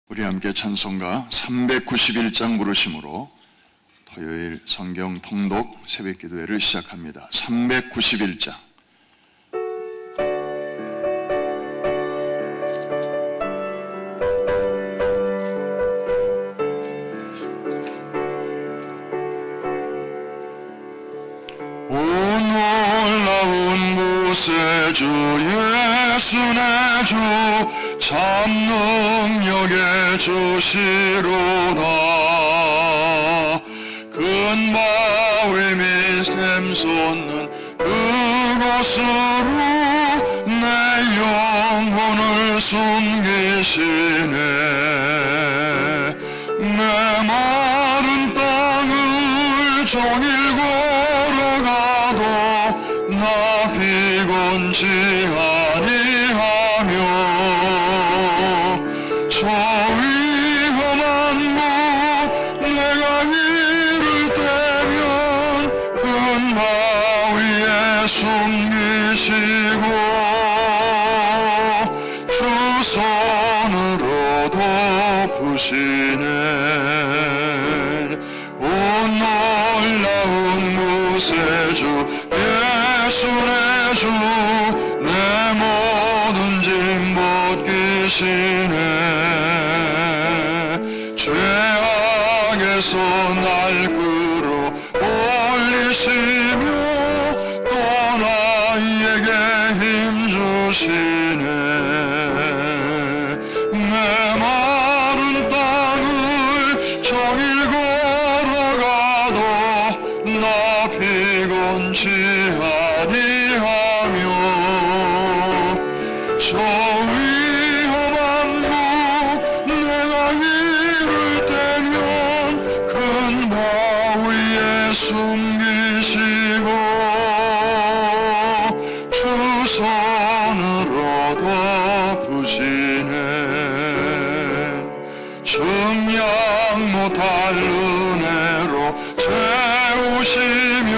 우리 함께 찬송가 391장 부르심으로 토요일 성경 통독 새벽 기도회를 시작합니다. 391장. 오 놀라운 구세주 예수 내 주 참 능력의 주시로다. 큰 바위 및 샘솟는 그곳으로 내 영혼을 숨기시네. 내 마른 땅을 종일 걸어가도 나 피곤치 아니하며 저 위험한 곳 내가 이를 때면 큰 바위에 숨기시고 주 손으로 덮으시네. 오 놀라운 구세주 예수 내 주 내 모든 짐 벗기시네. 죄악에서 날 끌어올리시며 또 나에게 힘 주시네. 내 마른 땅을 종일 걸어가도 나 피곤치 아니하며 저 위험한 곳 내가 이를 때면 큰 바위에 숨기시고 주 손으로 덮으시네. 증량 못할 은혜로 채우시며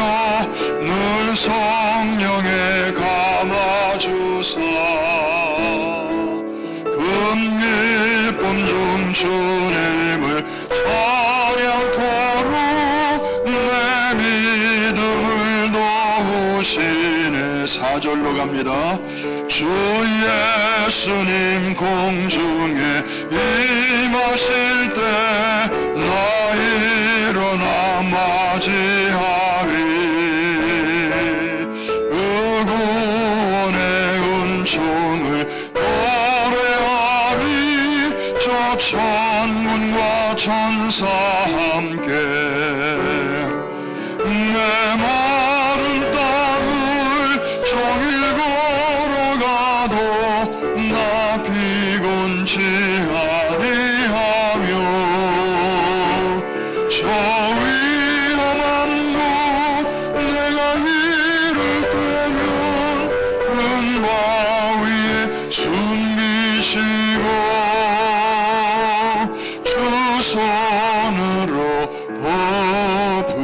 늘 성령에 감아주사 금기쁨 중 주님을 찬양토록 내 믿음을 도우시네. 4절로 갑니다. 주 예수님 공중에 임하실 때 나 일어나 맞이하리. 은총을 노래하리. 저 천군과 천사 함께 내 마른 땅을 종일 걸어가도 나 피곤치 아니하며 저 위험한 곳 내가 이를 때면 큰 바위에 숨기시고 주 손으로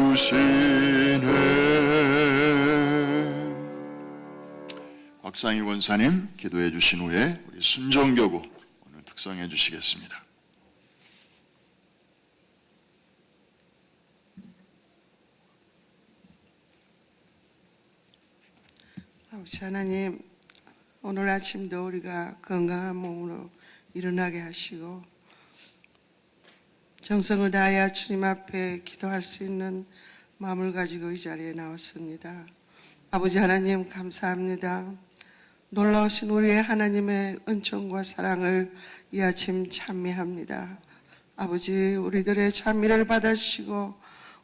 덮으시네. 곽상희 원사님 기도해 주신 후에 우리 순종교구 오늘 특성해 주시겠습니다. 아버지 하나님, 오늘 아침도 우리가 건강한 몸으로 일어나게 하시고 정성을 다하여 주님 앞에 기도할 수 있는 마음을 가지고 이 자리에 나왔습니다. 아버지 하나님 감사합니다. 놀라우신 우리의 하나님의 은총과 사랑을 이 아침 찬미합니다. 아버지, 우리들의 찬미를 받아주시고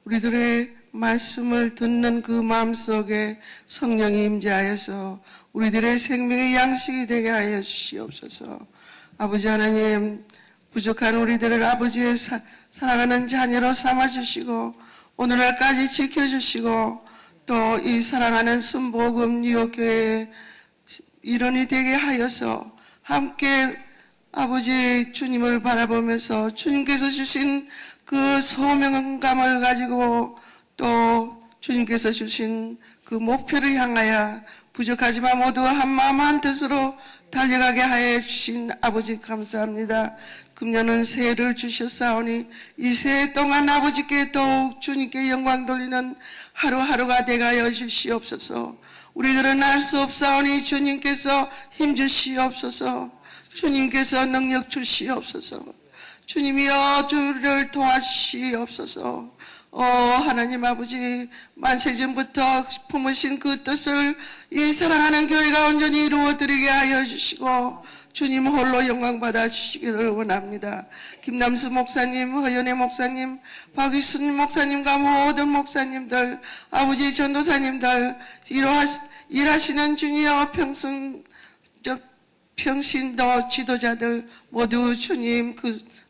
우리들의 말씀을 듣는 그 마음속에 성령이 임재하여서 우리들의 생명의 양식이 되게 하여 주시옵소서. 아버지 하나님, 부족한 우리들을 아버지의 사랑하는 자녀로 삼아주시고 오늘날까지 지켜주시고 또 이 사랑하는 순복음 뉴욕교회의 일원이 되게 하여서 함께 아버지 주님을 바라보면서 주님께서 주신 그 소명감을 가지고 또 주님께서 주신 그 목표를 향하여 부족하지만 모두 한 마음 한 뜻으로 달려가게 하여 주신 아버지 감사합니다. 금년은 새해를 주셨사오니 이 새해 동안 아버지께 더욱 주님께 영광 돌리는 하루하루가 되가여 주시옵소서. 우리들은 알 수 없사오니 주님께서 힘주시옵소서. 주님께서 능력 주시옵소서. 주님이여 주를 도와주시옵소서. 하나님 아버지, 만세전부터 품으신 그 뜻을 이 사랑하는 교회가 온전히 이루어드리게 하여 주시고 주님 홀로 영광 받아 주시기를 원합니다. 김남수 목사님, 허연애 목사님, 박위순 목사님과 모든 목사님들, 아버지 전도사님들, 일하시는 주니어 평신도 지도자들 모두 주님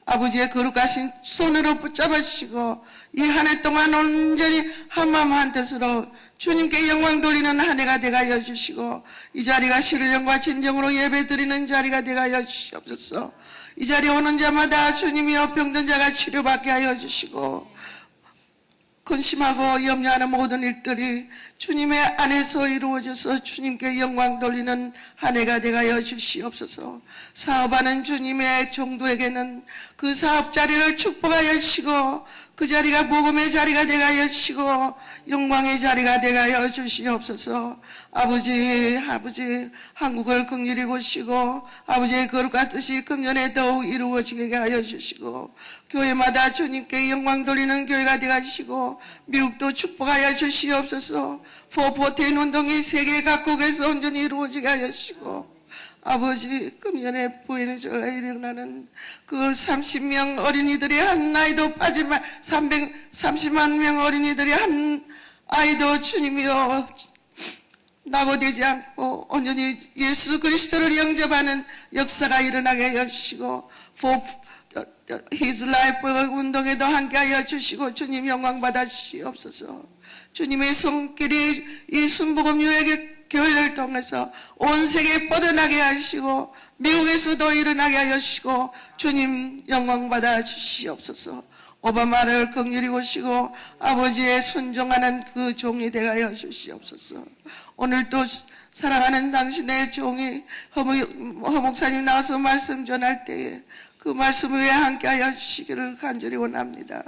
아버지의 거룩하신 손으로 붙잡아 주시고 이 한 해 동안 온전히 한마음 한뜻으로 주님께 영광 돌리는 한 해가 되가여 주시고 이 자리가 신령과 진정으로 예배 드리는 자리가 되가여 주시옵소서. 이 자리에 오는 자마다 주님이여 병든 자가 치료받게 하여 주시고 근심하고 염려하는 모든 일들이 주님의 안에서 이루어져서 주님께 영광 돌리는 한 해가 되가여 주시옵소서. 사업하는 주님의 종도에게는 그 사업 자리를 축복하여 주시고 그 자리가 복음의 자리가 되가여 주시고 영광의 자리가 되가여 주시옵소서. 아버지 한국을 긍휼히 보시고 아버지의 거룩한 뜻이 금년에 더욱 이루어지게 하여 주시고 교회마다 주님께 영광 돌리는 교회가 되가시고 미국도 축복하여 주시옵소서. 포포테인 운동이 세계 각국에서 온전히 이루어지게 하여 주시고 아버지 금년에 부에노스아라에 일어나는 그 30명 어린이들이 한 아이도 빠지만 330만 명 어린이들이 한 아이도 주님이여 낙오되지 않고 온전히 예수 그리스도를 영접하는 역사가 일어나게 하여 주시고 His Life 운동에도 함께하여 주시고 주님 영광 받아 주시옵소서. 주님의 손길이 이 순복음 유해 교회를 통해서 온 세계에 뻗어나게 하시고 미국에서도 일어나게 하여 주시고 주님 영광 받아 주시옵소서. 오바마를 긍휼히 보시고 아버지의 순종하는 그 종이 되가여 주시옵소서. 오늘도 사랑하는 당신의 종이 허 목사님 나와서 말씀 전할 때에 그 말씀 위에 함께하여 주시기를 간절히 원합니다.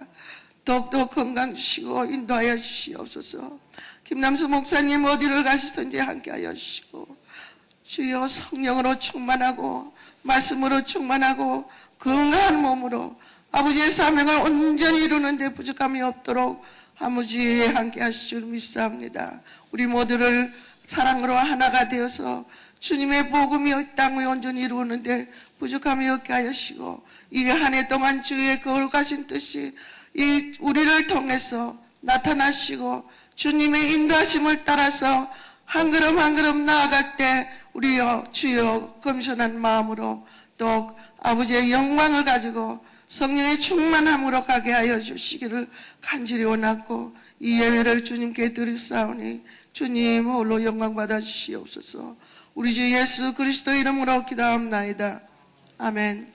더욱더 건강 주시고 인도하여 주시옵소서. 김남수 목사님 어디를 가시든지 함께하여 주시고 주여 성령으로 충만하고 말씀으로 충만하고 건강한 몸으로 아버지의 사명을 온전히 이루는 데 부족함이 없도록 아버지 함께 하실 줄 믿사옵니다. 우리 모두를 사랑으로 하나가 되어서 주님의 복음이 이 땅에 온전히 이루는 데 부족함이 없게 하시고 이 한 해 동안 주의 거룩하신 뜻이 이 우리를 통해서 나타나시고 주님의 인도하심을 따라서 한 걸음 한 걸음 나아갈 때 우리여 주여 겸손한 마음으로 또 아버지의 영광을 가지고 성령의 충만함으로 가게 하여 주시기를 간절히 원하고 이 예배를 주님께 드리사오니 주님 홀로 영광 받아 주시옵소서. 우리 주 예수 그리스도 이름으로 기도합나이다. 아멘.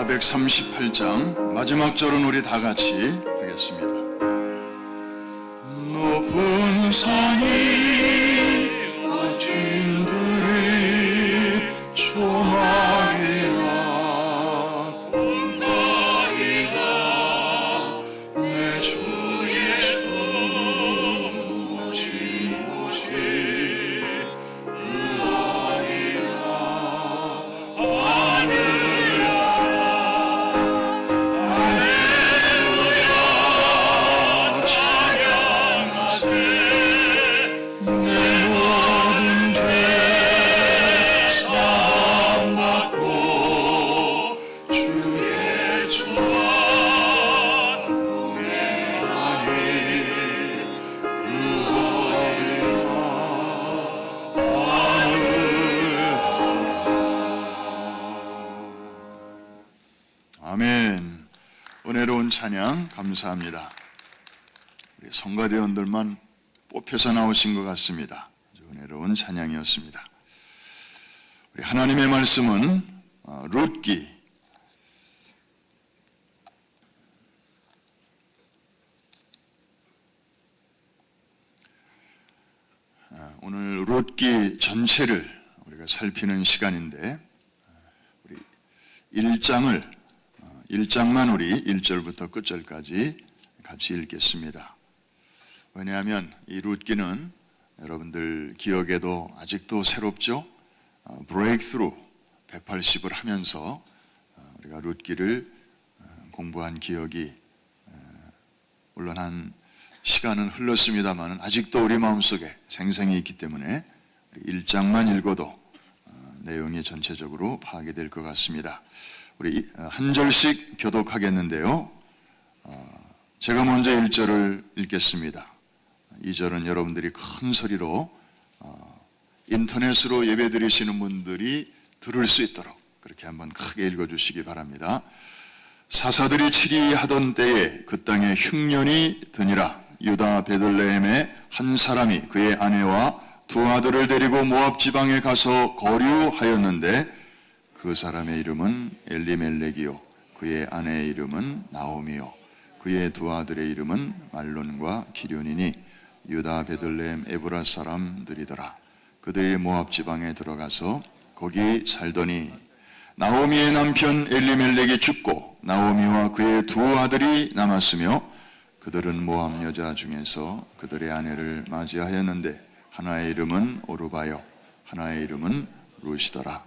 이사야 138장 마지막 절은 우리 다 같이 하겠습니다. 높은 산이 어진들이 조망이나 공가리가 내 주 예수 오신 곳이 아멘. 은혜로운 찬양 감사합니다. 우리 성가대원들만 뽑혀서 나오신 것 같습니다. 아주 은혜로운 찬양이었습니다. 우리 하나님의 말씀은 룻기 오늘 룻기 전체를 우리가 살피는 시간인데 우리 1장만 우리 1절부터 끝절까지 같이 읽겠습니다. 왜냐하면 이 룻기는 여러분들 기억에도 아직도 새롭죠? 브레이크스루 180을 하면서 우리가 룻기를 공부한 기억이 물론 한 시간은 흘렀습니다만 아직도 우리 마음속에 생생히 있기 때문에 1장만 읽어도 내용이 전체적으로 파악이 될 것 같습니다. 우리 한 절씩 교독하겠는데요. 제가 먼저 1절을 읽겠습니다. 2절은 여러분들이 큰 소리로 인터넷으로 예배 드리시는 분들이 들을 수 있도록 그렇게 한번 크게 읽어주시기 바랍니다. 사사들이 치리하던 때에 그 땅에 흉년이 드니라. 유다 베들레헴의 한 사람이 그의 아내와 두 아들을 데리고 모압 지방에 가서 거류하였는데 그 사람의 이름은 엘리멜렉이요 그의 아내의 이름은 나오미요 그의 두 아들의 이름은 말론과 기륜이니 유다 베들레헴 에브라 사람들이더라. 그들이 모압 지방에 들어가서 거기 살더니 나오미의 남편 엘리멜렉이 죽고 나오미와 그의 두 아들이 남았으며 그들은 모압 여자 중에서 그들의 아내를 맞이하였는데 하나의 이름은 오르바요 하나의 이름은 룻이더라.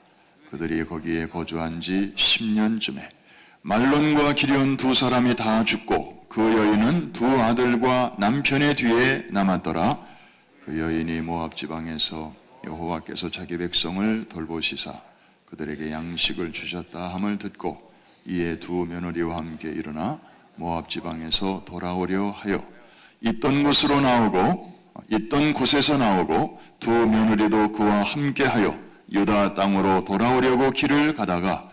그들이 거기에 거주한 지 10년쯤에 말론과 기륜 두 사람이 다 죽고 그 여인은 두 아들과 남편의 뒤에 남았더라. 그 여인이 모압 지방에서 여호와께서 자기 백성을 돌보시사 그들에게 양식을 주셨다 함을 듣고 이에 두 며느리와 함께 일어나 모압 지방에서 돌아오려 하여 있던 곳에서 나오고 두 며느리도 그와 함께 하여 유다 땅으로 돌아오려고 길을 가다가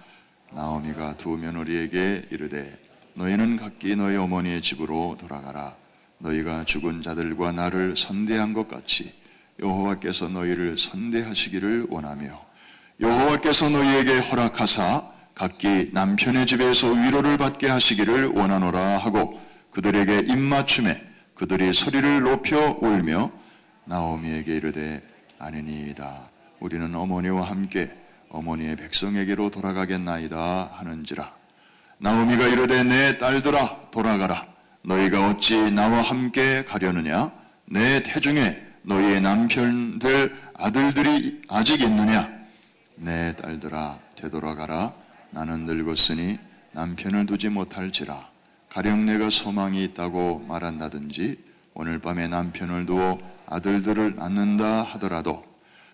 나오미가 두 며느리에게 이르되 너희는 각기 너희 어머니의 집으로 돌아가라. 너희가 죽은 자들과 나를 선대한 것 같이 여호와께서 너희를 선대하시기를 원하며 여호와께서 너희에게 허락하사 각기 남편의 집에서 위로를 받게 하시기를 원하노라 하고 그들에게 입맞춤에 그들이 소리를 높여 울며 나오미에게 이르되 아니니이다. 우리는 어머니와 함께 어머니의 백성에게로 돌아가겠나이다 하는지라. 나오미가 이르되 내 딸들아 돌아가라. 너희가 어찌 나와 함께 가려느냐? 내 태중에 너희의 남편 될 아들들이 아직 있느냐? 내 딸들아 되돌아가라. 나는 늙었으니 남편을 두지 못할지라. 가령 내가 소망이 있다고 말한다든지 오늘 밤에 남편을 두어 아들들을 낳는다 하더라도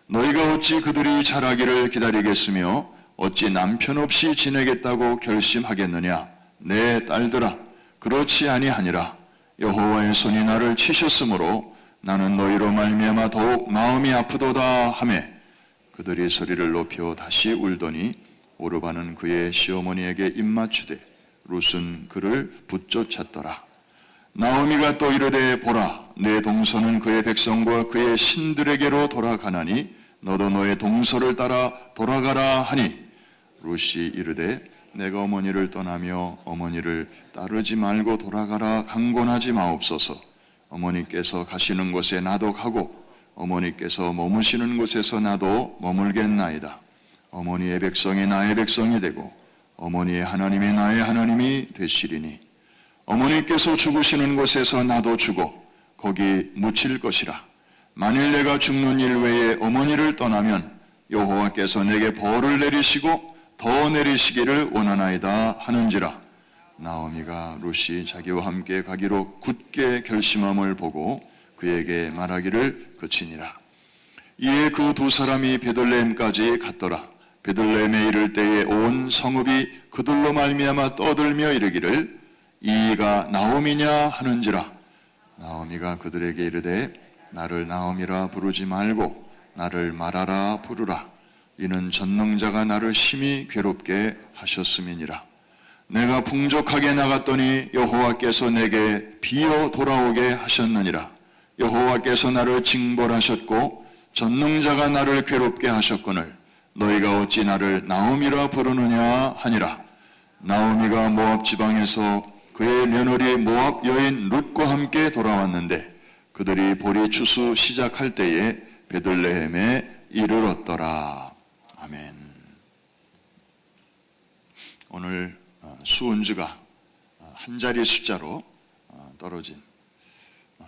너희가 어찌 그들이 자라기를 기다리겠으며 어찌 남편 없이 지내겠다고 결심하겠느냐? 내 딸들아 그렇지 아니하니라. 여호와의 손이 나를 치셨으므로 나는 너희로 말미암아 더욱 마음이 아프도다 하매 그들이 소리를 높여 다시 울더니 오르바는 그의 시어머니에게 입맞추되 룻은 그를 붙쫓았더라. 나오미가 또 이르되 보라 내 동서는 그의 백성과 그의 신들에게로 돌아가나니 너도 너의 동서를 따라 돌아가라 하니 룻이 이르되 내가 어머니를 떠나며 어머니를 따르지 말고 돌아가라 강권하지 마옵소서. 어머니께서 가시는 곳에 나도 가고 어머니께서 머무시는 곳에서 나도 머물겠나이다. 어머니의 백성이 나의 백성이 되고 어머니의 하나님이 나의 하나님이 되시리니 어머니께서 죽으시는 곳에서 나도 죽어 거기 묻힐 것이라. 만일 내가 죽는 일 외에 어머니를 떠나면 여호와께서 내게 벌을 내리시고 더 내리시기를 원하나이다 하는지라. 나오미가 룻이 자기와 함께 가기로 굳게 결심함을 보고 그에게 말하기를 그치니라. 이에 그 두 사람이 베들레헴까지 갔더라. 베들레헴에 이를 때에 온 성읍이 그들로 말미암아 떠들며 이르기를 이가 나오미냐 하는지라. 나오미가 그들에게 이르되 나를 나오미라 부르지 말고 나를 마라라 부르라. 이는 전능자가 나를 심히 괴롭게 하셨음이니라. 내가 풍족하게 나갔더니 여호와께서 내게 비어 돌아오게 하셨느니라. 여호와께서 나를 징벌하셨고 전능자가 나를 괴롭게 하셨거늘 너희가 어찌 나를 나오미라 부르느냐 하니라. 나오미가 모압 지방에서 그의 며느리 모압 여인 룻과 함께 돌아왔는데 그들이 보리 추수 시작할 때에 베들레헴에 이르렀더라. 아멘. 오늘 수은주가 한 자리 숫자로 떨어진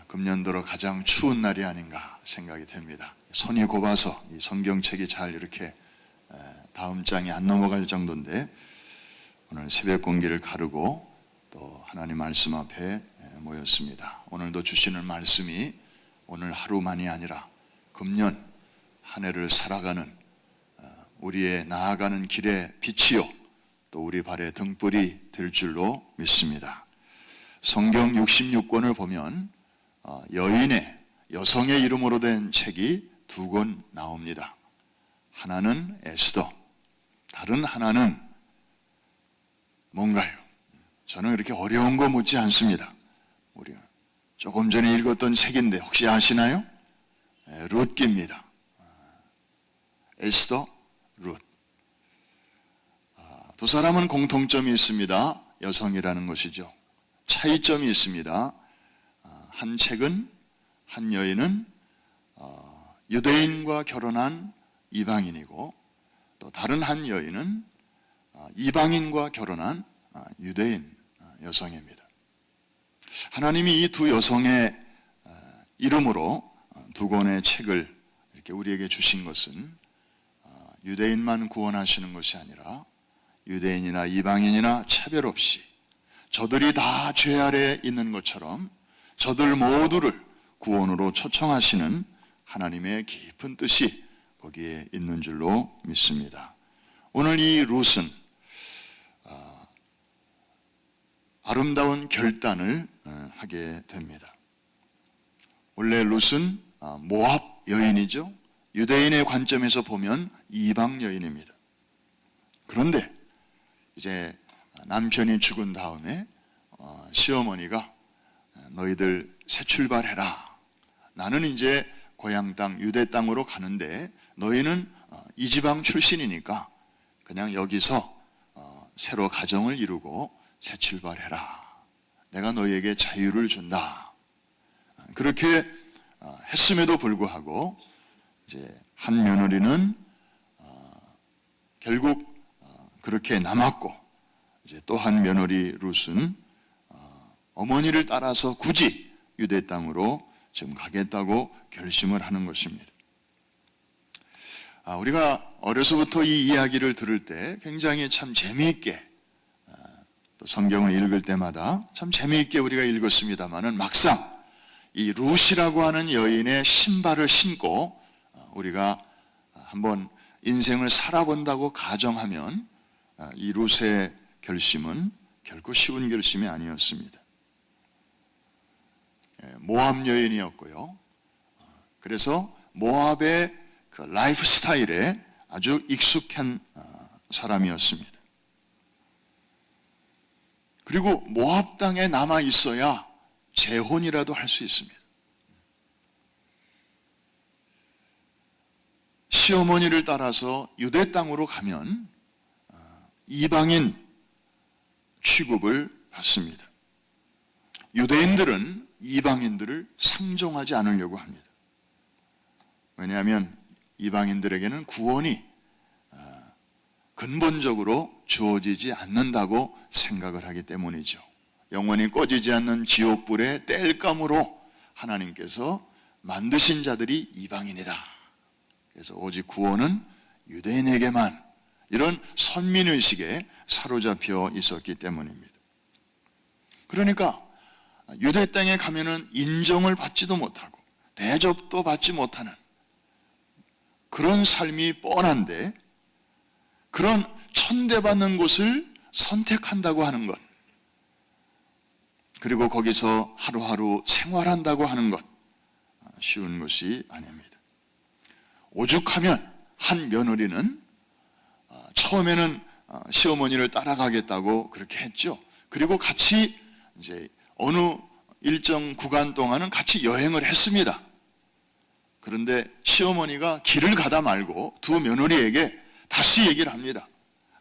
금년 들어 가장 추운 날이 아닌가 생각이 됩니다. 손이 곱아서 이 성경책이 잘 이렇게 다음 장이 안 넘어갈 정도인데 오늘 새벽 공기를 가르고 또 하나님 말씀 앞에 모였습니다. 오늘도 주시는 말씀이 오늘 하루만이 아니라 금년 한 해를 살아가는 우리의 나아가는 길의 빛이요 또 우리 발의 등불이 될 줄로 믿습니다. 성경 66권을 보면 여성의 이름으로 된 책이 두 권 나옵니다. 하나는 에스더, 다른 하나는 뭔가요? 저는 이렇게 어려운 거 묻지 않습니다. 우리가 조금 전에 읽었던 책인데 혹시 아시나요? 룻기입니다. 에스더, 룻. 두 사람은 공통점이 있습니다. 여성이라는 것이죠. 차이점이 있습니다. 한 책은 한 여인은 유대인과 결혼한 이방인이고 또 다른 한 여인은 이방인과 결혼한 유대인 여성입니다. 하나님이 이 두 여성의 이름으로 두 권의 책을 이렇게 우리에게 주신 것은 유대인만 구원하시는 것이 아니라 유대인이나 이방인이나 차별 없이 저들이 다 죄 아래 있는 것처럼 저들 모두를 구원으로 초청하시는 하나님의 깊은 뜻이 거기에 있는 줄로 믿습니다. 오늘 이 룻은 아름다운 결단을 하게 됩니다. 원래 룻은 모압 여인이죠. 유대인의 관점에서 보면 이방 여인입니다. 그런데 이제 남편이 죽은 다음에 시어머니가 너희들 새 출발해라. 나는 이제 고향 땅 유대 땅으로 가는데 너희는 이 지방 출신이니까 그냥 여기서 새로 가정을 이루고 새 출발해라. 내가 너희에게 자유를 준다. 그렇게 했음에도 불구하고 이제 한 며느리는 결국 그렇게 남았고 이제 또 한 며느리 룻은 어머니를 따라서 굳이 유대 땅으로 지금 가겠다고 결심을 하는 것입니다. 우리가 어려서부터 이 이야기를 들을 때 굉장히 참 재미있게 또 성경을 읽을 때마다 참 재미있게 우리가 읽었습니다만은 막상 이 룻이라고 하는 여인의 신발을 신고 우리가 한번 인생을 살아본다고 가정하면 이 룻의 결심은 결코 쉬운 결심이 아니었습니다. 모압 여인이었고요. 그래서 모압의 그 라이프 스타일에 아주 익숙한 사람이었습니다. 그리고 모압 땅에 남아 있어야 재혼이라도 할 수 있습니다. 시어머니를 따라서 유대 땅으로 가면 이방인 취급을 받습니다. 유대인들은 이방인들을 상종하지 않으려고 합니다. 왜냐하면 이방인들에게는 구원이 근본적으로 주어지지 않는다고 생각을 하기 때문이죠. 영원히 꺼지지 않는 지옥불의 땔감으로 하나님께서 만드신 자들이 이방인이다. 그래서 오직 구원은 유대인에게만, 이런 선민의식에 사로잡혀 있었기 때문입니다. 그러니까 유대 땅에 가면은 인정을 받지도 못하고 대접도 받지 못하는 그런 삶이 뻔한데, 그런 천대받는 곳을 선택한다고 하는 것, 그리고 거기서 하루하루 생활한다고 하는 것, 쉬운 것이 아닙니다. 오죽하면 한 며느리는 처음에는 시어머니를 따라가겠다고 그렇게 했죠. 그리고 같이 이제 어느 일정 구간 동안은 같이 여행을 했습니다. 그런데 시어머니가 길을 가다 말고 두 며느리에게 다시 얘기를 합니다.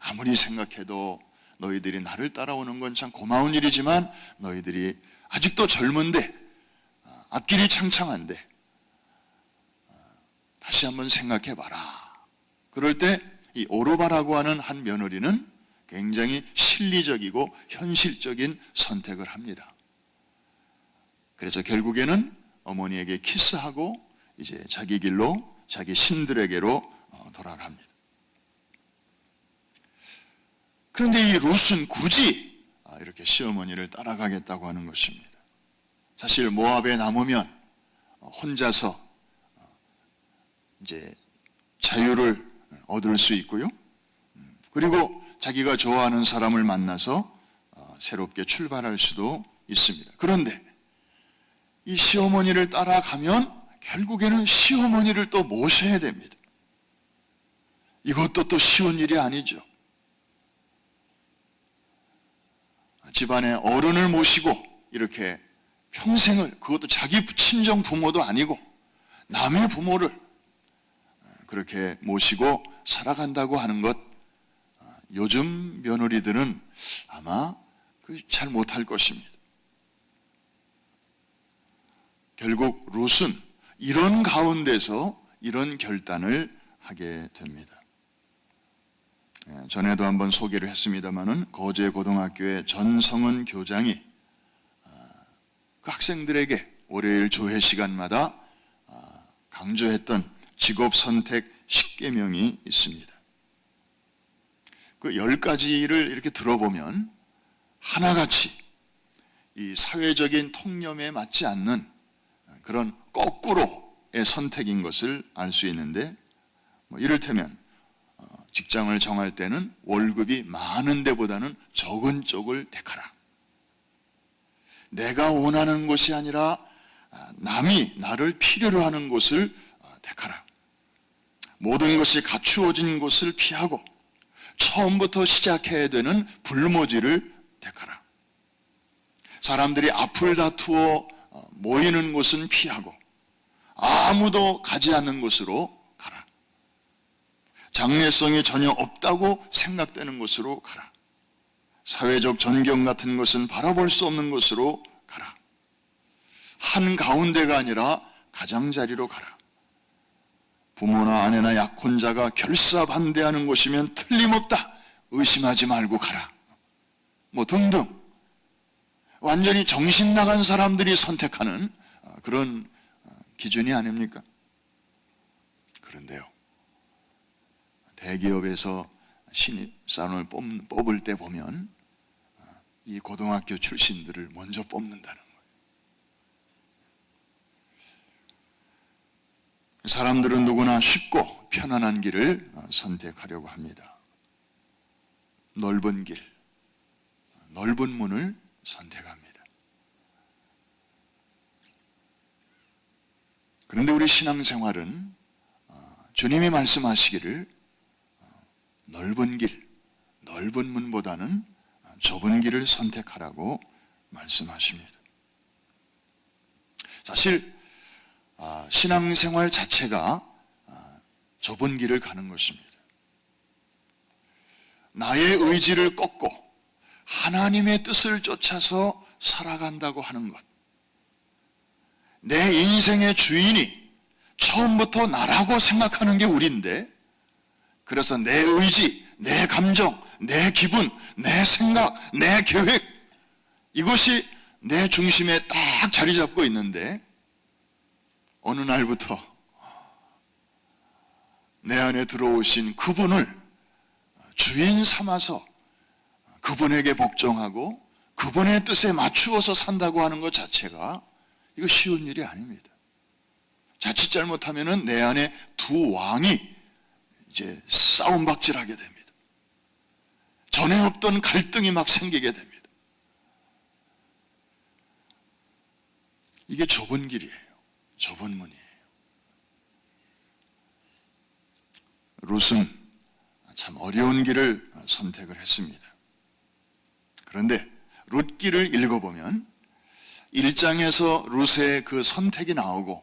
아무리 생각해도 너희들이 나를 따라오는 건 참 고마운 일이지만 너희들이 아직도 젊은데, 앞길이 창창한데 다시 한번 생각해봐라. 그럴 때 이 오르바라고 하는 한 며느리는 굉장히 실리적이고 현실적인 선택을 합니다. 그래서 결국에는 어머니에게 키스하고 이제 자기 길로, 자기 신들에게로 돌아갑니다. 그런데 이 룻은 굳이 이렇게 시어머니를 따라가겠다고 하는 것입니다. 사실 모압에 남으면 혼자서 이제 자유를 얻을 수 있고요. 그리고 자기가 좋아하는 사람을 만나서 새롭게 출발할 수도 있습니다. 그런데 이 시어머니를 따라가면 결국에는 시어머니를 또 모셔야 됩니다. 이것도 또 쉬운 일이 아니죠. 집안의 어른을 모시고 이렇게 평생을, 그것도 자기 친정 부모도 아니고 남의 부모를 그렇게 모시고 살아간다고 하는 것, 요즘 며느리들은 아마 잘 못할 것입니다. 결국 룻은 이런 가운데서 이런 결단을 하게 됩니다. 전에도 한번 소개를 했습니다마는 거제 고등학교의 전성은 교장이 그 학생들에게 월요일 조회 시간마다 강조했던 직업 선택 10계명이 있습니다. 그 10가지를 이렇게 들어보면 하나같이 이 사회적인 통념에 맞지 않는 그런 거꾸로의 선택인 것을 알 수 있는데, 이를테면 직장을 정할 때는 월급이 많은 데보다는 적은 쪽을 택하라. 내가 원하는 것이 아니라 남이 나를 필요로 하는 곳을 택하라. 모든 것이 갖추어진 곳을 피하고 처음부터 시작해야 되는 불모지를 택하라. 사람들이 앞을 다투어 모이는 곳은 피하고 아무도 가지 않는 곳으로 가라. 장래성이 전혀 없다고 생각되는 곳으로 가라. 사회적 전경 같은 것은 바라볼 수 없는 곳으로 가라. 한가운데가 아니라 가장자리로 가라. 부모나 아내나 약혼자가 결사반대하는 곳이면 틀림없다, 의심하지 말고 가라. 등등 완전히 정신 나간 사람들이 선택하는 그런 기준이 아닙니까? 그런데요, 대기업에서 신입사원을 뽑을 때 보면 이 고등학교 출신들을 먼저 뽑는다는 거예요. 사람들은 누구나 쉽고 편안한 길을 선택하려고 합니다. 넓은 길, 넓은 문을 선택합니다. 그런데 우리 신앙생활은 주님이 말씀하시기를 넓은 길, 넓은 문보다는 좁은 길을 선택하라고 말씀하십니다. 사실 신앙생활 자체가 좁은 길을 가는 것입니다. 나의 의지를 꺾고 하나님의 뜻을 쫓아서 살아간다고 하는 것. 내 인생의 주인이 처음부터 나라고 생각하는 게 우리인데, 그래서 내 의지, 내 감정, 내 기분, 내 생각, 내 계획, 이것이 내 중심에 딱 자리 잡고 있는데, 어느 날부터 내 안에 들어오신 그분을 주인 삼아서 그분에게 복종하고 그분의 뜻에 맞추어서 산다고 하는 것 자체가 이거 쉬운 일이 아닙니다. 자칫 잘못하면은 내 안에 두 왕이 이제 싸움박질하게 됩니다. 전에 없던 갈등이 막 생기게 됩니다. 이게 좁은 길이에요. 좁은 문이에요. 룻은 참 어려운 길을 선택을 했습니다. 그런데 룻기를 읽어보면 1장에서 룻의 그 선택이 나오고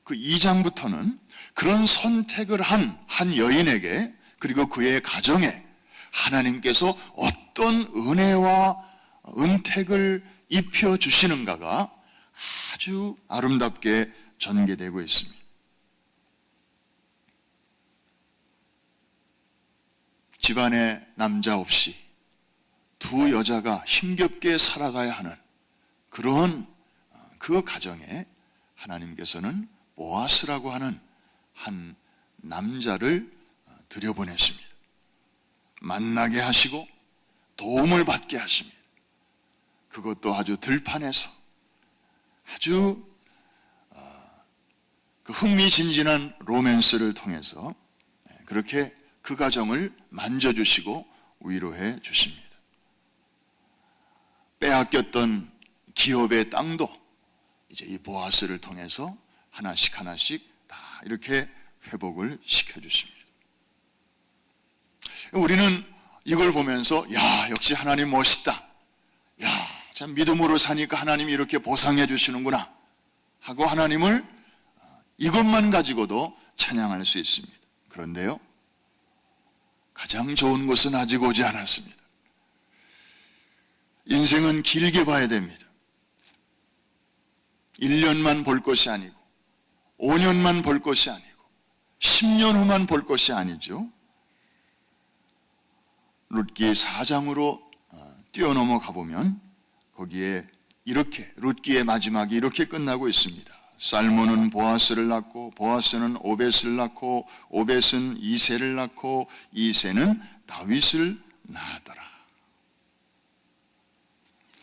그 2장부터는 그런 선택을 한 여인에게 그리고 그의 가정에 하나님께서 어떤 은혜와 은택을 입혀주시는가가 아주 아름답게 전개되고 있습니다. 집안에 남자 없이 두 여자가 힘겹게 살아가야 하는 그런 그 가정에 하나님께서는 보아스라고 하는 한 남자를 들여보내십니다. 만나게 하시고 도움을 받게 하십니다. 그것도 아주 들판에서 아주 그 흥미진진한 로맨스를 통해서 그렇게 그 가정을 만져주시고 위로해 주십니다. 빼앗겼던 기업의 땅도 이제 이 보아스를 통해서 하나씩 다 이렇게 회복을 시켜주십니다. 우리는 이걸 보면서 야, 역시 하나님 멋있다. 야, 참 믿음으로 사니까 하나님이 이렇게 보상해 주시는구나 하고 하나님을 이것만 가지고도 찬양할 수 있습니다. 그런데요, 가장 좋은 것은 아직 오지 않았습니다. 인생은 길게 봐야 됩니다. 1년만 볼 것이 아니고 5년만 볼 것이 아니고 10년 후만 볼 것이 아니죠. 룻기 4장으로 뛰어넘어 가보면 거기에 이렇게 룻기의 마지막이 이렇게 끝나고 있습니다. 살몬은 보아스를 낳고 보아스는 오벳을 낳고 오벳은 이새를 낳고 이새는 다윗을 낳았더라.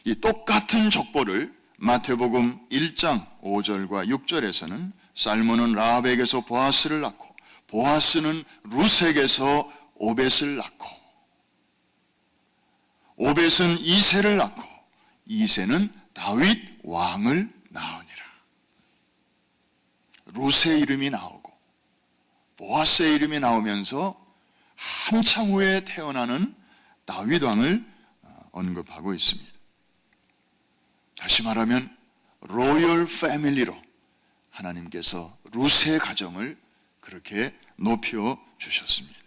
이 똑같은 족보를 마태복음 1장 5절과 6절에서는 살몬은 라합에게서 보아스를 낳고 보아스는 룻에게서 오벳을 낳고 오벳은 이새를 낳고 이새는 다윗 왕을 낳으니라. 룻의 이름이 나오고 보아스의 이름이 나오면서 한참 후에 태어나는 다윗 왕을 언급하고 있습니다. 다시 말하면 로열 패밀리로 하나님께서 룻의 가정을 그렇게 높여 주셨습니다.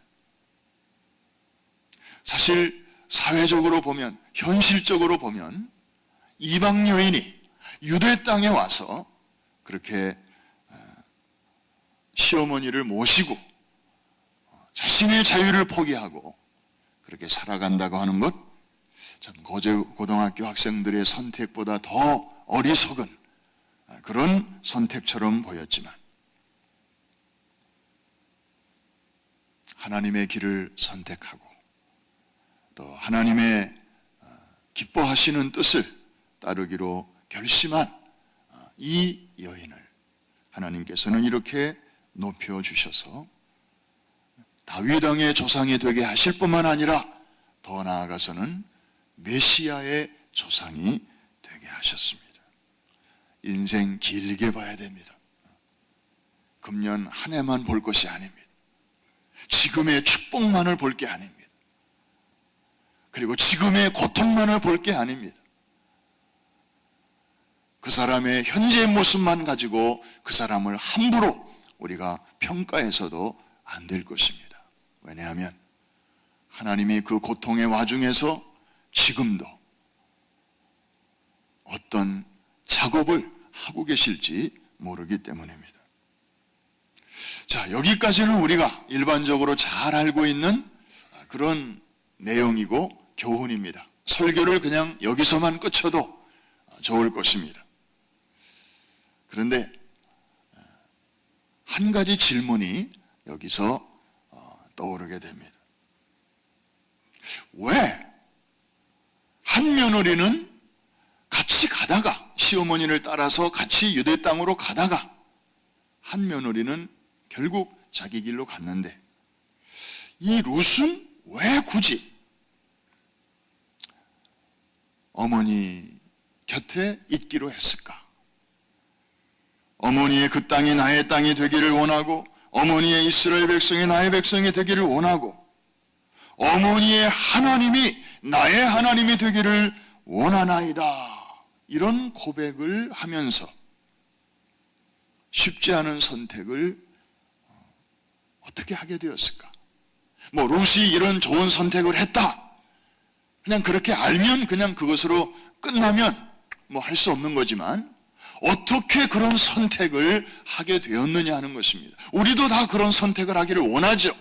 사실 사회적으로 보면, 현실적으로 보면 이방 여인이 유대 땅에 와서 그렇게 시어머니를 모시고 자신의 자유를 포기하고 그렇게 살아간다고 하는 것, 참 고등학교 학생들의 선택보다 더 어리석은 그런 선택처럼 보였지만 하나님의 길을 선택하고 또 하나님의 기뻐하시는 뜻을 따르기로 결심한 이 여인을 하나님께서는 이렇게 높여주셔서 다윗 왕의 조상이 되게 하실 뿐만 아니라 더 나아가서는 메시아의 조상이 되게 하셨습니다. 인생 길게 봐야 됩니다. 금년 한 해만 볼 것이 아닙니다. 지금의 축복만을 볼 게 아닙니다. 그리고 지금의 고통만을 볼 게 아닙니다. 그 사람의 현재의 모습만 가지고 그 사람을 함부로 우리가 평가해서도 안 될 것입니다. 왜냐하면 하나님이 그 고통의 와중에서 지금도 어떤 작업을 하고 계실지 모르기 때문입니다. 자, 여기까지는 우리가 일반적으로 잘 알고 있는 그런 내용이고 교훈입니다. 설교를 그냥 여기서만 끝쳐도 좋을 것입니다. 그런데 한 가지 질문이 여기서 떠오르게 됩니다. 왜 한 며느리는 같이 가다가, 시어머니를 따라서 같이 유대 땅으로 가다가 한 며느리는 결국 자기 길로 갔는데, 이 룻은 왜 굳이 어머니 곁에 있기로 했을까? 어머니의 그 땅이 나의 땅이 되기를 원하고, 어머니의 이스라엘 백성이 나의 백성이 되기를 원하고, 어머니의 하나님이 나의 하나님이 되기를 원하나이다. 이런 고백을 하면서 쉽지 않은 선택을 어떻게 하게 되었을까? 룻이 이런 좋은 선택을 했다, 그냥 그렇게 알면 그냥 그것으로 끝나면 할 수 없는 거지만, 어떻게 그런 선택을 하게 되었느냐 하는 것입니다. 우리도 다 그런 선택을 하기를 원하죠.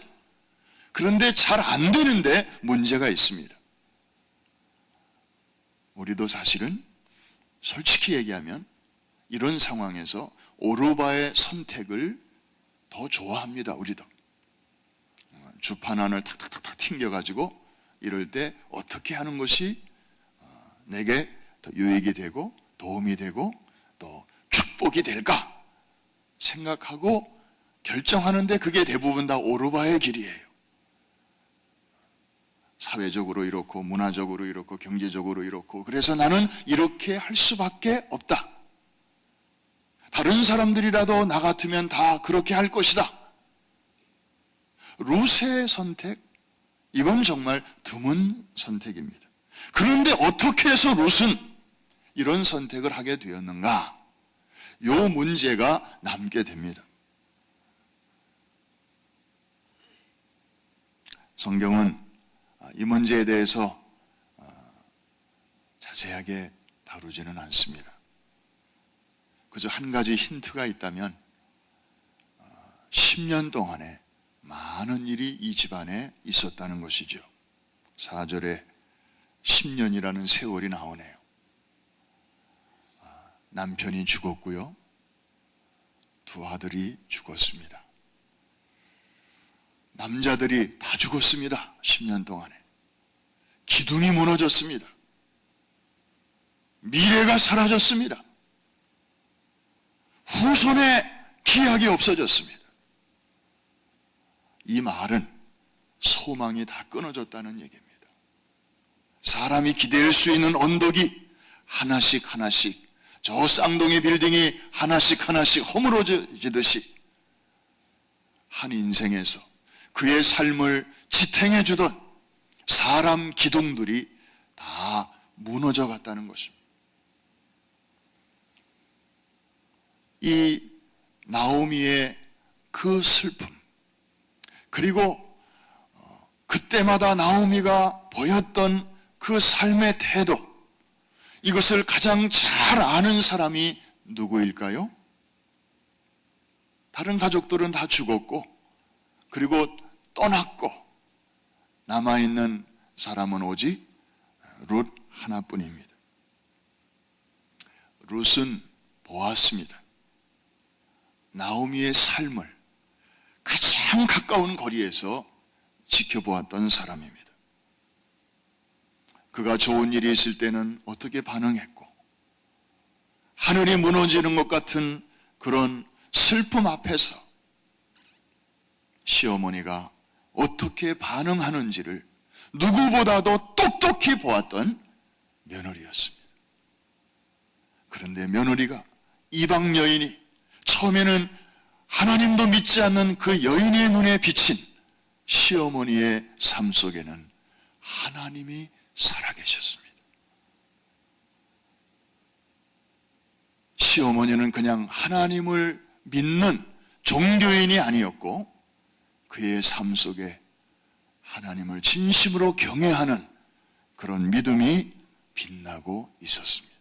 그런데 잘 안 되는데 문제가 있습니다. 우리도 사실은 솔직히 얘기하면 이런 상황에서 오르바의 선택을 더 좋아합니다. 우리도 주판 안을 탁탁탁탁 튕겨가지고 이럴 때 어떻게 하는 것이 내게 더 유익이 되고 도움이 되고 또 축복이 될까 생각하고 결정하는데, 그게 대부분 다 오르바의 길이에요. 사회적으로 이렇고 문화적으로 이렇고 경제적으로 이렇고, 그래서 나는 이렇게 할 수밖에 없다. 다른 사람들이라도 나 같으면 다 그렇게 할 것이다. 룻의 선택, 이건 정말 드문 선택입니다. 그런데 어떻게 해서 룻은 이런 선택을 하게 되었는가? 이 문제가 남게 됩니다. 성경은 이 문제에 대해서 자세하게 다루지는 않습니다. 그저 한 가지 힌트가 있다면 10년 동안에 많은 일이 이 집안에 있었다는 것이죠. 4절에 10년이라는 세월이 나오네요. 남편이 죽었고요, 두 아들이 죽었습니다. 남자들이 다 죽었습니다. 10년 동안에. 기둥이 무너졌습니다. 미래가 사라졌습니다. 후손의 기약이 없어졌습니다. 이 말은 소망이 다 끊어졌다는 얘기입니다. 사람이 기댈 수 있는 언덕이 하나씩 하나씩, 저 쌍둥이 빌딩이 하나씩 하나씩 허물어지듯이 한 인생에서 그의 삶을 지탱해 주던 사람 기둥들이 다 무너져 갔다는 것입니다. 이 나오미의 그 슬픔, 그리고 그때마다 나오미가 보였던 그 삶의 태도, 이것을 가장 잘 아는 사람이 누구일까요? 다른 가족들은 다 죽었고, 그리고 떠났고, 남아있는 사람은 오직 룻 하나뿐입니다. 룻은 보았습니다. 나오미의 삶을 가장 가까운 거리에서 지켜보았던 사람입니다. 그가 좋은 일이 있을 때는 어떻게 반응했고, 하늘이 무너지는 것 같은 그런 슬픔 앞에서 시어머니가 어떻게 반응하는지를 누구보다도 똑똑히 보았던 며느리였습니다. 그런데 며느리가, 이방 여인이, 처음에는 하나님도 믿지 않는 그 여인의 눈에 비친 시어머니의 삶 속에는 하나님이 살아계셨습니다. 시어머니는 그냥 하나님을 믿는 종교인이 아니었고, 그의 삶 속에 하나님을 진심으로 경외하는 그런 믿음이 빛나고 있었습니다.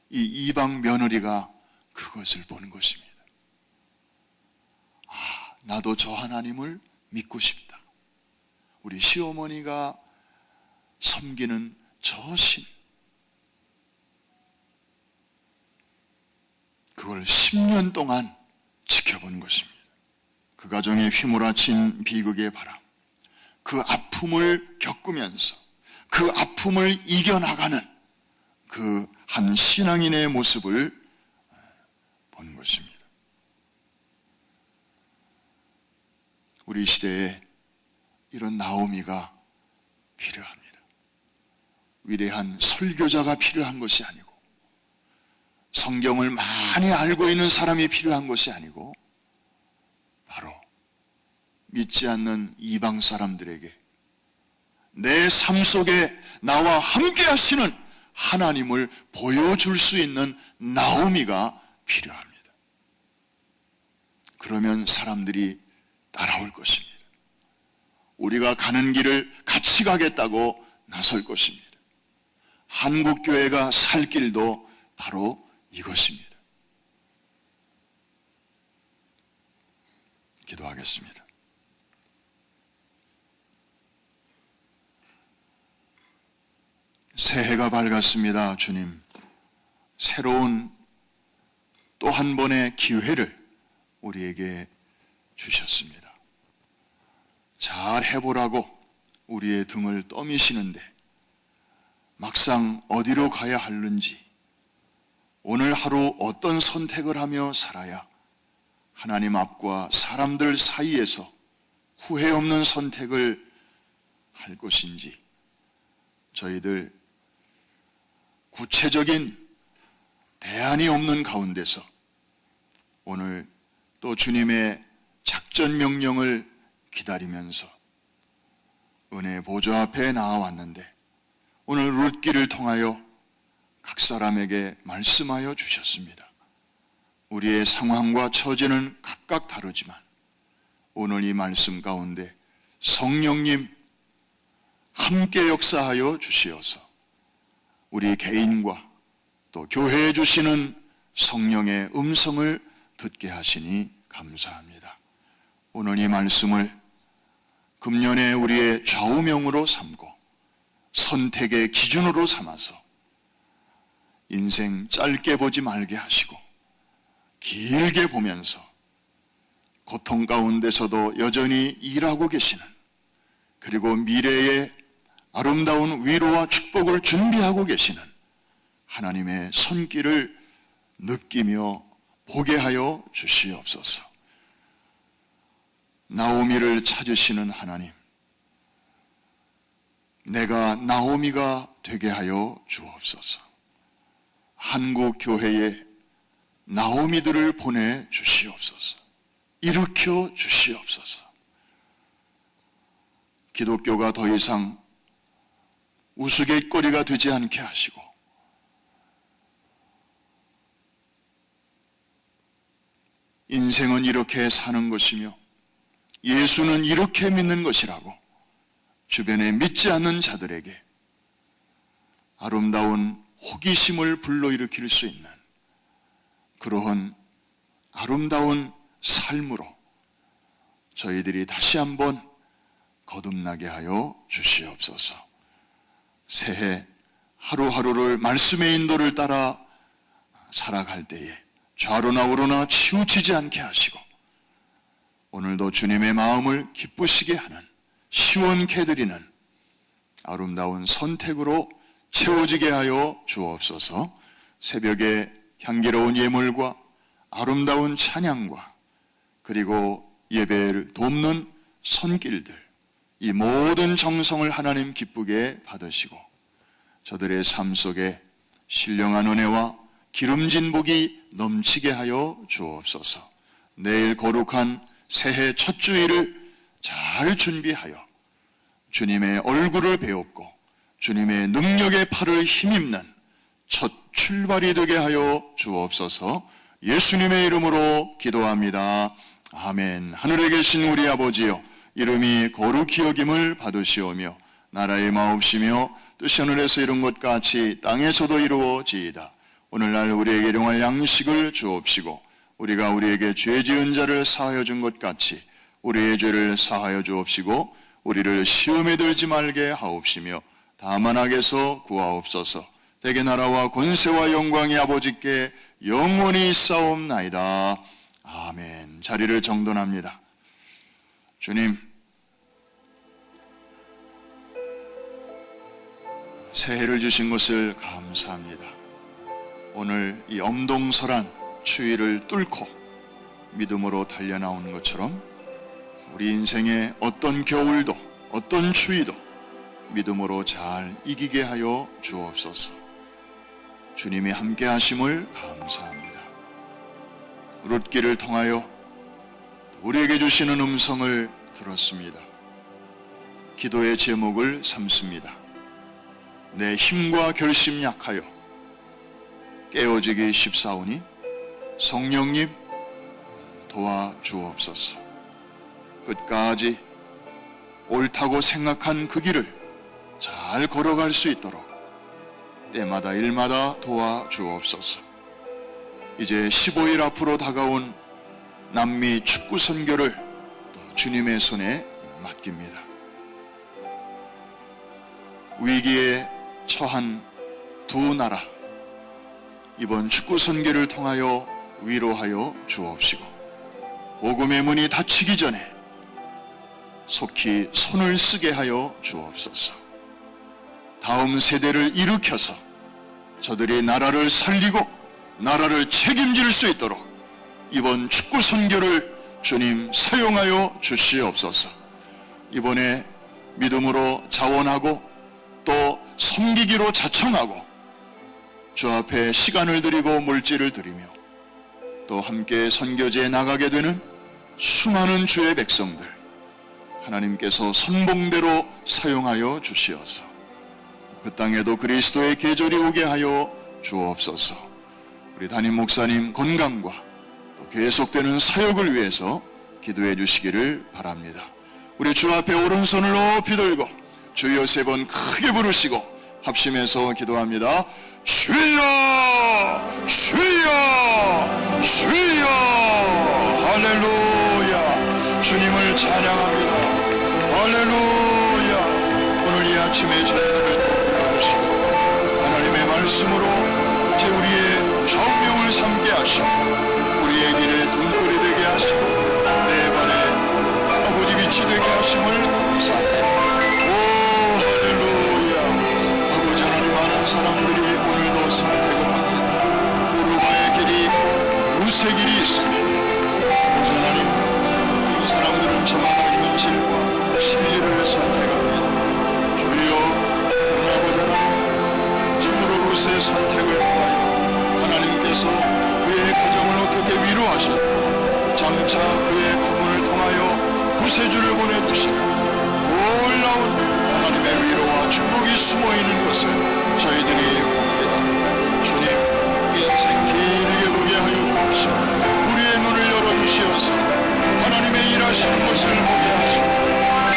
이 이방 며느리가 그것을 보는 것입니다. 아, 나도 저 하나님을 믿고 싶다. 우리 시어머니가 섬기는 저 신, 그걸 10년 동안 지켜본 것입니다. 그 가정에 휘몰아친 비극의 바람, 그 아픔을 겪으면서 그 아픔을 이겨나가는 그 한 신앙인의 모습을 본 것입니다. 우리 시대에 이런 나오미가 필요합니다. 위대한 설교자가 필요한 것이 아니고, 성경을 많이 알고 있는 사람이 필요한 것이 아니고, 바로 믿지 않는 이방 사람들에게 내 삶 속에 나와 함께 하시는 하나님을 보여줄 수 있는 나오미가 필요합니다. 그러면 사람들이 따라올 것입니다. 우리가 가는 길을 같이 가겠다고 나설 것입니다. 한국교회가 살 길도 바로 이것입니다. 기도하겠습니다. 새해가 밝았습니다. 주님, 새로운 또 한 번의 기회를 우리에게 주셨습니다. 잘 해보라고 우리의 등을 떠미시는데 막상 어디로 가야 하는지, 오늘 하루 어떤 선택을 하며 살아야 하나님 앞과 사람들 사이에서 후회 없는 선택을 할 것인지, 저희들 구체적인 대안이 없는 가운데서 오늘 또 주님의 작전 명령을 기다리면서 은혜 보좌 앞에 나와왔는데, 오늘 룻기를 통하여 각 사람에게 말씀하여 주셨습니다. 우리의 상황과 처지는 각각 다르지만 오늘 이 말씀 가운데 성령님 함께 역사하여 주시어서 우리 개인과 또 교회에 주시는 성령의 음성을 듣게 하시니 감사합니다. 오늘 이 말씀을 금년에 우리의 좌우명으로 삼고 선택의 기준으로 삼아서 인생 짧게 보지 말게 하시고 길게 보면서 고통 가운데서도 여전히 일하고 계시는, 그리고 미래의 아름다운 위로와 축복을 준비하고 계시는 하나님의 손길을 느끼며 보게 하여 주시옵소서. 나오미를 찾으시는 하나님, 내가 나오미가 되게 하여 주옵소서. 한국 교회에 나오미들을 보내주시옵소서. 일으켜 주시옵소서. 기독교가 더 이상 우스갯거리가 되지 않게 하시고, 인생은 이렇게 사는 것이며 예수는 이렇게 믿는 것이라고 주변에 믿지 않는 자들에게 아름다운 호기심을 불러일으킬 수 있는 그러한 아름다운 삶으로 저희들이 다시 한번 거듭나게 하여 주시옵소서. 새해 하루하루를 말씀의 인도를 따라 살아갈 때에 좌로나 우로나 치우치지 않게 하시고, 오늘도 주님의 마음을 기쁘시게 하는, 시원케 드리는 아름다운 선택으로 채워지게 하여 주옵소서. 새벽에 향기로운 예물과 아름다운 찬양과 그리고 예배를 돕는 손길들, 이 모든 정성을 하나님 기쁘게 받으시고 저들의 삶 속에 신령한 은혜와 기름진 복이 넘치게 하여 주옵소서. 내일 거룩한 새해 첫 주일을 잘 준비하여 주님의 얼굴을 배웠고 주님의 능력의 팔을 힘입는 첫 출발이 되게 하여 주옵소서. 예수님의 이름으로 기도합니다. 아멘. 하늘에 계신 우리 아버지여, 이름이 거룩히 여김을 받으시오며 나라의 마옵시며 뜻이 하늘에서 이룬 것 같이 땅에서도 이루어지이다. 오늘날 우리에게 일용할 양식을 주옵시고 우리가 우리에게 죄 지은 자를 사하여 준 것 같이 우리의 죄를 사하여 주옵시고 우리를 시험에 들지 말게 하옵시며 다만 악에서 구하옵소서. 대개 나라와 권세와 영광이 아버지께 영원히 있사옵나이다. 아멘. 자리를 정돈합니다. 주님, 새해를 주신 것을 감사합니다. 오늘 이 엄동설한 추위를 뚫고 믿음으로 달려나오는 것처럼 우리 인생의 어떤 겨울도 어떤 추위도 믿음으로 잘 이기게 하여 주옵소서. 주님이 함께 하심을 감사합니다. 룻기를 통하여 우리에게 주시는 음성을 들었습니다. 기도의 제목을 삼습니다. 내 힘과 결심 약하여 깨어지기 쉽사오니 성령님 도와주옵소서. 끝까지 옳다고 생각한 그 길을 잘 걸어갈 수 있도록 때마다 일마다 도와주옵소서. 이제 15일 앞으로 다가온 남미 축구 선교를 또 주님의 손에 맡깁니다. 위기에 처한 두 나라, 이번 축구 선교를 통하여 위로하여 주옵시고 복음의 문이 닫히기 전에 속히 손을 쓰게 하여 주옵소서. 다음 세대를 일으켜서 저들이 나라를 살리고 나라를 책임질 수 있도록 이번 축구 선교를 주님 사용하여 주시옵소서. 이번에 믿음으로 자원하고 또 섬기기로 자청하고 주 앞에 시간을 드리고 물질을 드리며 또 함께 선교지에 나가게 되는 수많은 주의 백성들 하나님께서 선봉대로 사용하여 주시어서 그 땅에도 그리스도의 계절이 오게 하여 주옵소서. 우리 담임 목사님 건강과 또 계속되는 사역을 위해서 기도해 주시기를 바랍니다. 우리 주 앞에 오른손을 높이 들고 주여 세 번 크게 부르시고 합심해서 기도합니다. 주여 주여 주여 할렐루야. 주님을 찬양합니다. 할렐루야. 오늘 이 아침에 저희들을 부르시고 하나님의 말씀으로 이제 우리의 정명을 삼게 하시고 우리의 길에 등불이 되게 하시고 내 발에 아버지 빛이 되게 하심을 감사합니다. 사람들이 오늘도 선택을 합니다. 오르가의 길이 있고 루스의 길이 있습니다. 아버지 하나님, 이 사람들은 저마다 현실과 진리를 선택합니다. 주여, 아버지 하나님, 참으로 루스의 선택을 통하여 하나님께서 그의 가정을 어떻게 위로하셨고 장차 그의 가문을 통하여 구세주를 보내주시고 놀라운 하나님의 위로와 축복이 숨어있는 것을 저희들이 봅니다. 주님, 인생 길게 보게 하여 주옵시고 우리의 눈을 열어주시어서 하나님의 일하시는 것을 보게 하시고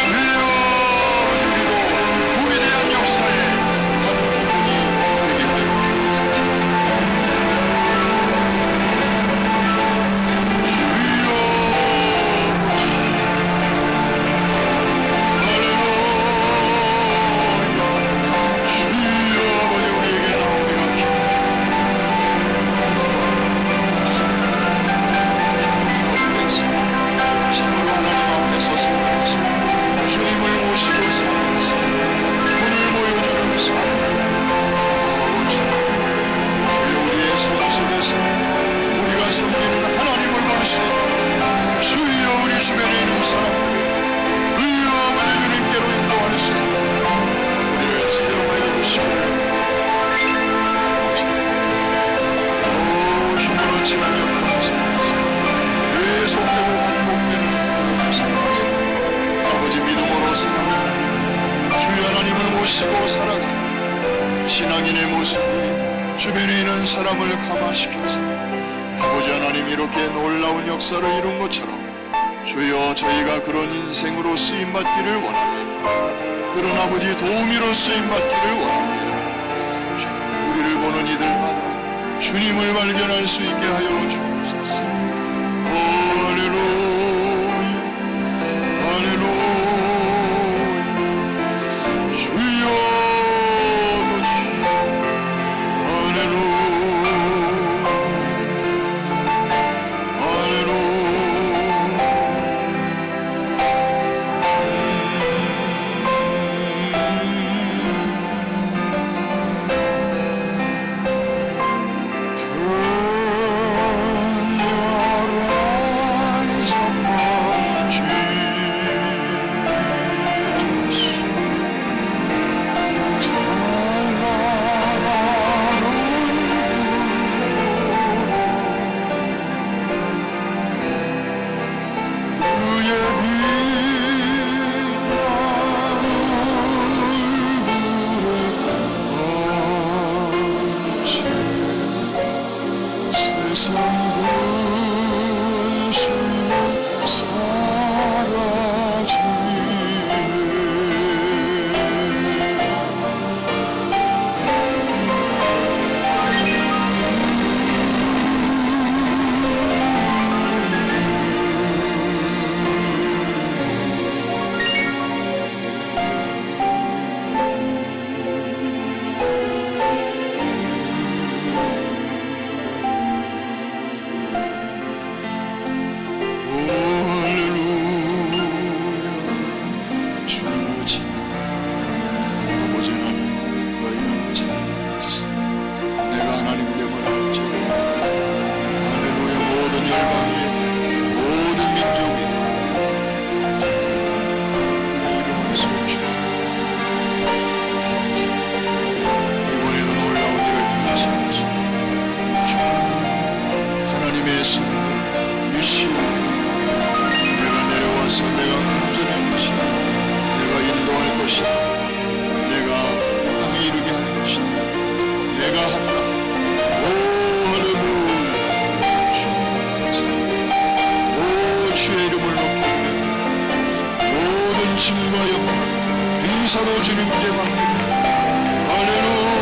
주여, 우리도 구비대한 역사의 한 부분이 되게 하여 주옵소서. 주님을 모시고 살아가서 돈을 보여주면서 주여 우리의 삶 속에서 우리가 섬기는 하나님을 볼 수 있고 주여 우리 주변에 있는 사람들 주여 아버지 주님께로 인도할 수 있고 우리를 사용하여 주시고 힘으로 지난 역사 속에서 계속되고 반복되는 삶 아버지 믿음으로 살아가 주여 하나님을 모시고 살아가 신앙인의 모습이 주변에 있는 사람을 감화시켜서 아버지 하나님 이렇게 놀라운 역사를 이룬 것처럼 주여 저희가 그런 인생으로 쓰임받기를 원합니다. 그런 아버지 도우미로 쓰임받기를 원합니다. 주님, 우리를 보는 이들마다 주님을 발견할 수 있게 하여 주옵소서. 할렐루야, 할렐루야. 주여 아버지, 할렐루야, 할렐루야. Turn your eyes upon Jesus. 그의 빛나는 세상 근심은 할렐루야. 주님을 찬양하라. 아버지, 너희는 찬양하겠어. 내가 하나님 됨을 알지어다. 할렐루야. 모든 열방 위에, 모든 민족 위에 내 이름을 소축하라. 이번에도 놀라운 일을 행하시옵소서. 하나님의 손을 유시오라. 내가 내려와서 내가 운전할 것이다. 내가 인도할 것이다. 내가 땅에 이르게 할 것이다. 내가 한다. 오 할렐루야. 주님 감사합니다. 오 주의 이름을 높여드립니다. 모든 칭과 영광 행사도 주님께 맡깁니다. 할렐루야.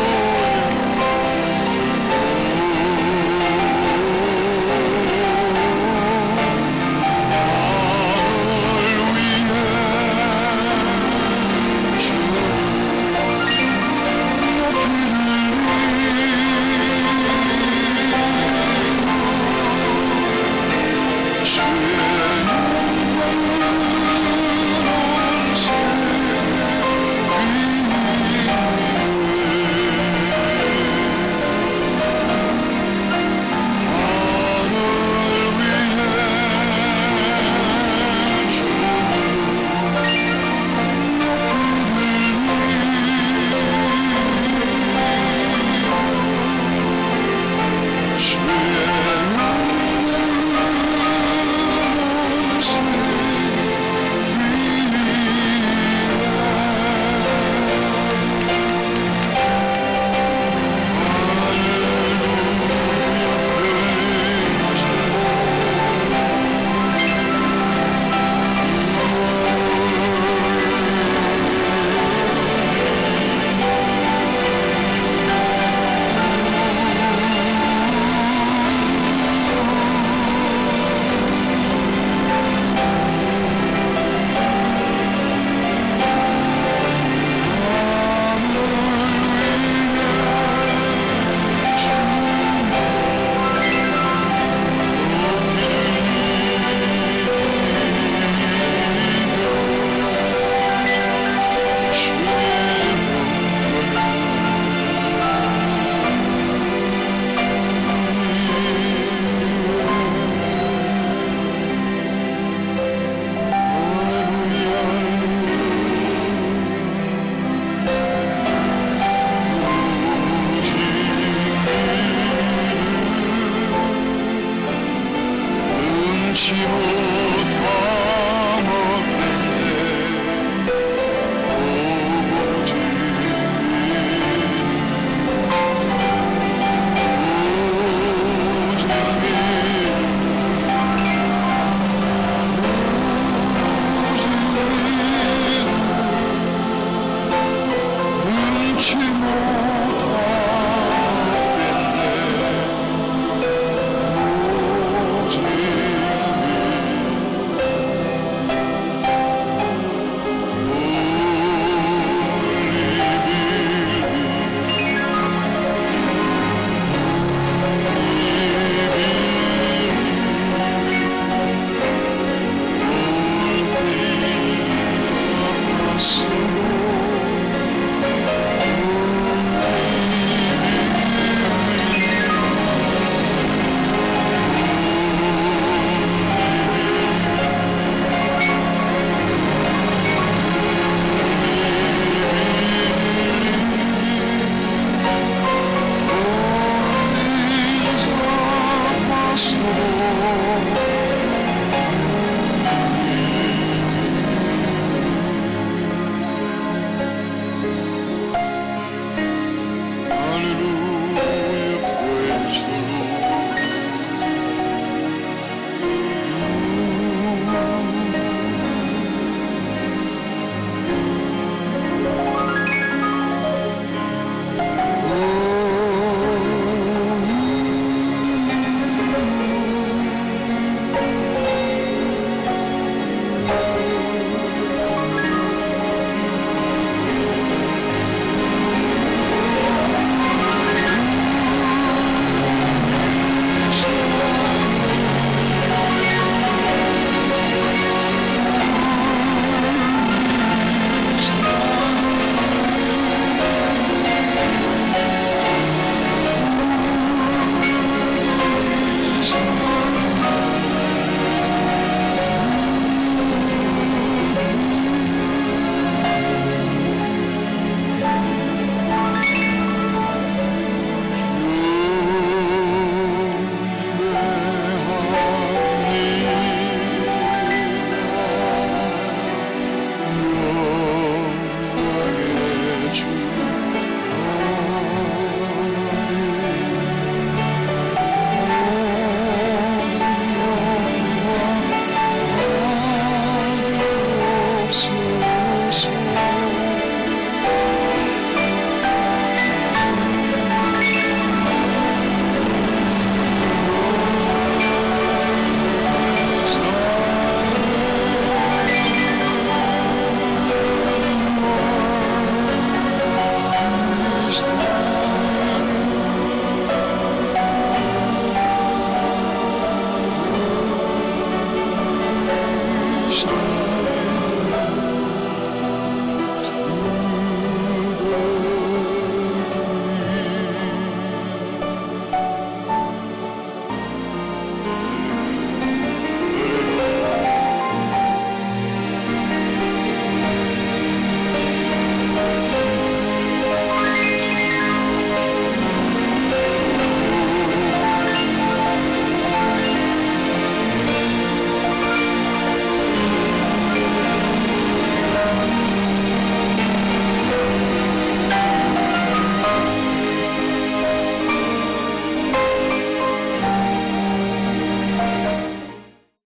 주시옵소서.